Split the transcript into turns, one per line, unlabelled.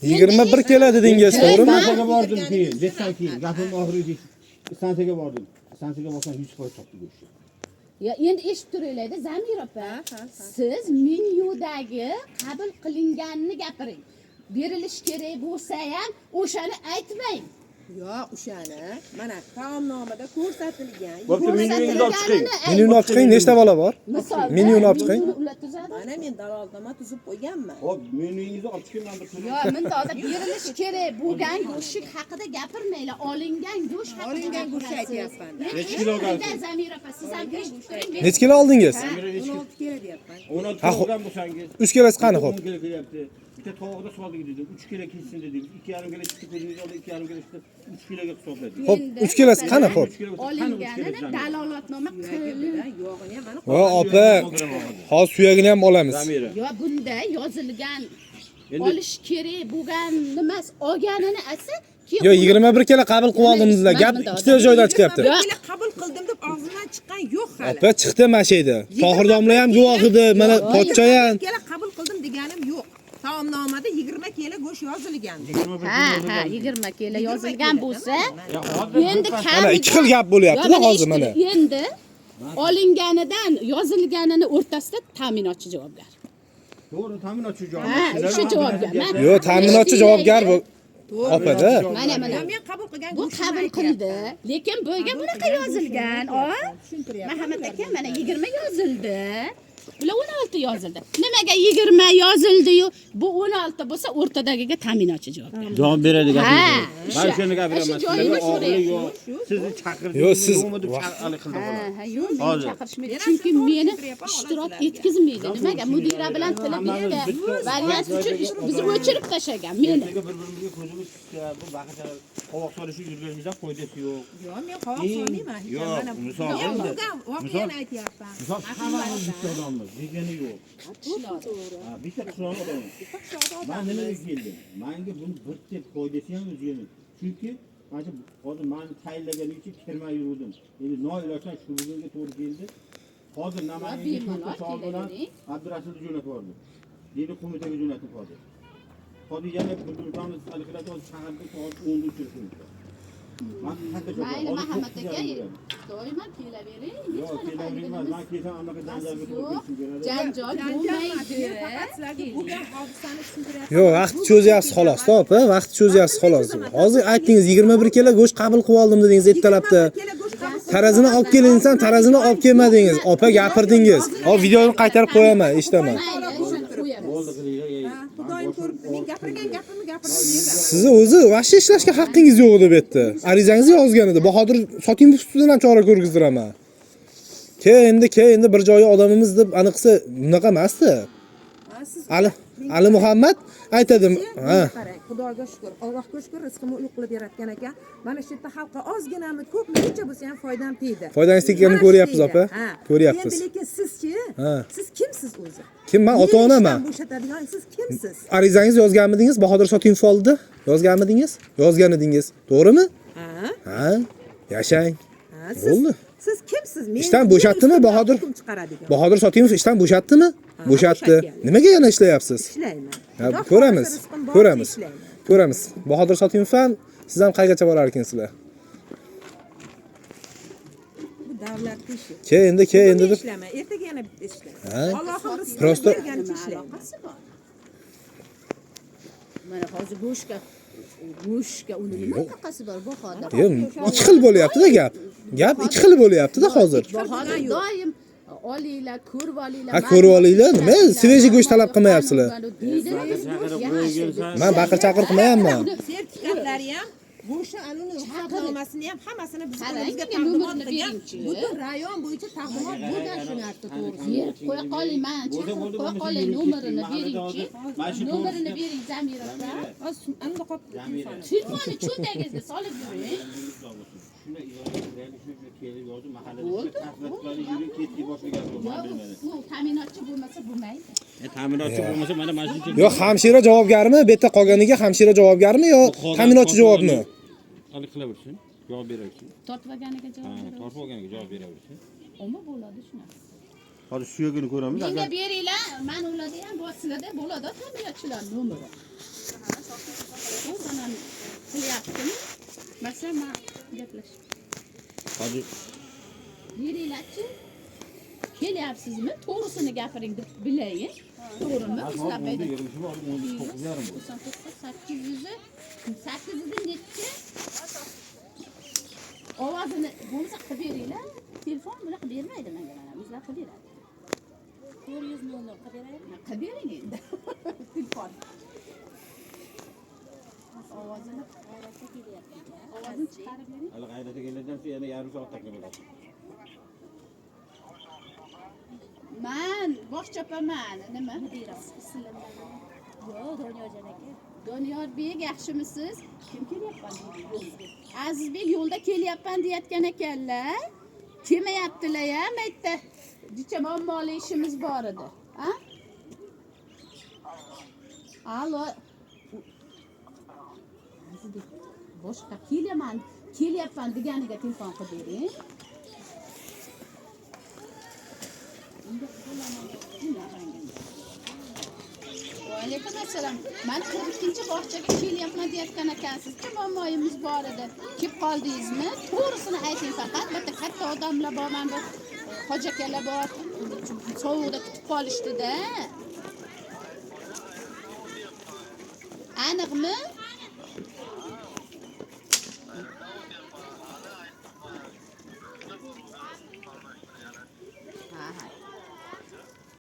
21 kilo dedingiz, to'g'rimi?
Stansiyaga bordim keyin, desdan keyin, gapim oxiriga stansiyaga bordim. Stansiyaga borsam 100% topdi go'sht.
Ya endi eshitib turinglar-da, Zamir opa. Siz menyudagi qabul qilinganini gapiring. Berilish kerak bo'lsa ham o'shani aytmang.
Yo, o'shani mana taomnomada ko'rsatilgan.
Bo'pti, menyuingizni olib chiqing.
Menyuni olib chiqing, nechta bola bor?
Misol
Menyuni olib chiqing.
Mana men dalolatnoma tuzib qo'yganman.
Hop, menyuingizni olib chiqing, men bir so'z.
Yo, menda hozir berilish kerak bo'lgan go'sht haqida gapirmanglar. Olingan go'sht haqida.
Olingan go'sht aytyapman.
Necha kiloga oldingiz?
Zamir opa, siz ham eshitib turing.
Necha kilo oldingiz?
16 kilo deyapman.
16 kilodan bo'lsangiz.
3 kilosi qani xo'p?
10 kilo kelyapti. Bitta tovuqda soldik dedim. 3 kilo kessin dedik. 2,5 kilo chiqdi ko'zingiz oldi, 2,5 kilo chiqdi. 3 kiloga hisobladik.
Xo'p, 3 kilosi qani xo'p?
Olinganini dalolatnoma qilib.
Yog'ini ham mana
Va opa, hozir suyagini ham olamiz.
Yo, bunda yozilgan olish kerak bo'lgan emas, olganini aytsa,
Yo, 21 kilo qabul qilib oldimizlar. Gap ikkita joydan chiqyapti.
kilo qabul qildim deb og'zimdan chiqqan yo'q hali.
Opa, chiqdi mana shu yerda. Tohir domla ham guvoh edi, mana pochcha ham.
kilo qabul qildim deganim yo'q. Taomnomada 20 kilo go'sht yozilgan.
Ha, 20 kilo yozilgan bo'lsa, endi
Mana ikki xil gap bo'lyapti-da hozir mana.
Endi olinganidan yozilganini o'rtasida ta'minotchi javobgar.
To'g'ri, ta'minotchi
Ha,
javobgar.
shu javobgar.
Yo, ta'minotchi javobgar bu. Opa-da.
Mana
Men qabul qilgan
bu
go'shtni
qabul qildi, lekin bo'yga bunaqa yozilgan. Muhammad aka mana 20 yozildi. Bular 16 yozildi. Nimaga 20 yozildi-yu? Bu 16 bo'lsa o'rtadagiga ta'minotchi javob beradi.
Javob beradi
Ha,
gapingiz. Men shuni gapiraman.
shu joyini so'rayapti.
Sizni chaqirdingiz.
Yo, siz
qildim.
Ha, yo'q, meni chaqirishmaydi. Chunki meni ishtirok etkazmaydi. Nimaga? Mudira bilan tilib berdi. Variant uchun bizni o'chirib tashlagan meni.
Bir-birimizga ko'zimiz tushsa, bu vaqtda qovoq solishib yurganimizda foydasi yo'q.
Yo'q, men qovoq solmayman.
Yo'q,
Mana
misol
men
endi.
bo'lgan voqeani aytyapman.
Misol hammamiz bitta odammiz, degani yo'q. Ha, bitta qishloq odam. Men nimaga keldim? Menga buni bir deb foydasi ham o'zini. Chunki mana hozir meni tayinlaganim uchun kirmay yurdim. Endi noilojdan shu bugunga to'g'ri keldi. Hozir Namanganga to'rtta savol bilan Abdurasulni jo'natib yubordim. Dedi qo'mitaga jo'natib hozir. Hozir yana Bulburtamiz Aliqratov shaharga soat 10 da uchirdim.
Mayli Muhammad aka, doimo kelavering.
Yo'q, kelavermayman. Men kelsam anaqa janjalga turib beradi.
Janjal bo'lmaydi.
Faqat sizlarga bo'lgan hodisani tushuntiryapman.
Yo, vaqt cho'zyapsiz xolos, opa, vaqt cho'zyapsiz xolos. Hozir aytdingiz 21 kilo go'sht qabul qilib oldim dedingiz ertalabda. Tarazini olib kelinsan, tarazini olib kelmadingiz. Opa gapirdingiz. Hozir videoni qaytarib qo'yaman, eshitaman.
Bo'ldi qilinglar.
Xudoyim ko'rib, men gapirgan gapimni gapirib beraman.
Sizni o'zi vaqti ishlashga haqqingiz yo'q edi bu yerda. Arizangizni yozgan edi. Bahodir soting ustidan ham chora ko'rgizdiraman. Endi bir joyi odamimiz deb aniqsa bunaqa emasdi. Ali Muhammad aytadi. Ha.
Xudoga shukr, Allohga shukr, rizqimni uy qilib yaratgan ekan. Mana shu yerda xalqqa ozginami, ko'pmi, necha bo'lsa ham foydam tegdi.
Foydangiz tekkanini ko'ryapmiz, opa. Ko'ryapmiz.
Endi lekin sizchi? Siz kimsiz o'zi?
Kim? Men ota-onaman.
Bo'shatadigan siz kimsiz?
Arizangizni yozganmidingiz? Bahodir soting foldi. Yozganmidingiz? Yozgan edingiz. To'g'rimi? Ha. Yashang. Bo'ldi.
Siz kimsiz? Men
ishdan bo'shatdimi Bahodir? Bahodir Sotimov ishdan bo'shatdimi? Bo'shatdi. Nimaga yana ishlayapsiz?
Ishlayman.
Ko'ramiz. Bahodir Sotimov ham siz ham qaygacha borar ekansizlar?
Bu davlat ishi.
Endi deb.
Ishlayman. Ertaga yana bitta ishlayman.
Ha.
Allohim rizqini
Prosta
berganicha ishlayman.
Mana hozir go'shtga uni nima aloqasi bor Bahodir?
Ikki xil bo'lyapti-da gap. Gap ikki xil bo'lyapti-da hozir.
Bahodir doim olinglar, ko'rib olinglar.
Ha, ko'rib olinglar. Nima? Svejiy go'sht talab qilmayapsizlar. Men baqir-chaqir qilmayapman.
Sertifikatlari ham go'shtni anuni ruxsatnomasini ham hammasini bizga taqdimot qilgan. Butun rayon bo'yicha taqdimot bo'lgan shu narsa to'g'risida.
Qo'ya qoling, men chaqirib qo'ya qoling, nomerini bering-chi. Nomerini bering Zamir aka.
Hozir anda qolib
Telefonni cho'ntagingizga solib yuring. Bu ta'minotchi bo'lmasa bo'lmaydi.
Ta'minotchi bo'lmasa mana shuncha.
Yo, hamshira javobgarmi? Bu yerda qolganiga hamshira javobgarmi yo ta'minotchi javobmi?
Hali qilaversin. Javob beraversin.
Tortib olganiga javob
Ha,
beraversin.
tortib olganiga javob beraversin.
Nima bo'ladi shunaqa?
Hozir suyagini ko'ramiz.
Menga beringlar, men ularda ham bor, sizlarda bo'ladi ta'minotchilar nomeri. qilyaptimi? Masalan, men gaplash.
Hozir
Beringlarchi. Kelyapsizmi? To'g'risini gapiring deb bilayin. To'g'rimi? Sizlar
bunda
qayda?
yig'ilishi bor, 9.5 bu.
800 nechi? Ovozini bo'lsa qilib beringlar. Telefon bunaqa bermaydi menga mana. Bizlar qilib beradi. 400 0 qilib beraymi? Qilib bering endi. Telefon. Ovozini chiqarib bering.
Hali g'ayrati keladidan so'ng yana yarim soat takrorladi.
Men bosh chopaman. Nima?
Yo'q, Doniyorjon aka.
Doniyorbek, yaxshimisiz? Kim kelyapman yo'lda? Azizbek yo'lda kelyapman deyotgan ekanlar. Kelmayaptilar ham aytdi. Dicha muammoli ishimiz bor edi. Ha? Alo. Azizbek, boshqa kelyapman deganiga telefon qilib bering. Alaykum assalom. Men 42-bog'chaga kelyapman deyotgan ekansiz. Muammoyimiz bor edi. Kelib qoldingizmi? To'g'risini ayting faqat. Bitta katta odamlar bor, men bu hoji akalar bor. Sovuqda kutib qolishdi-da. Aniqmi?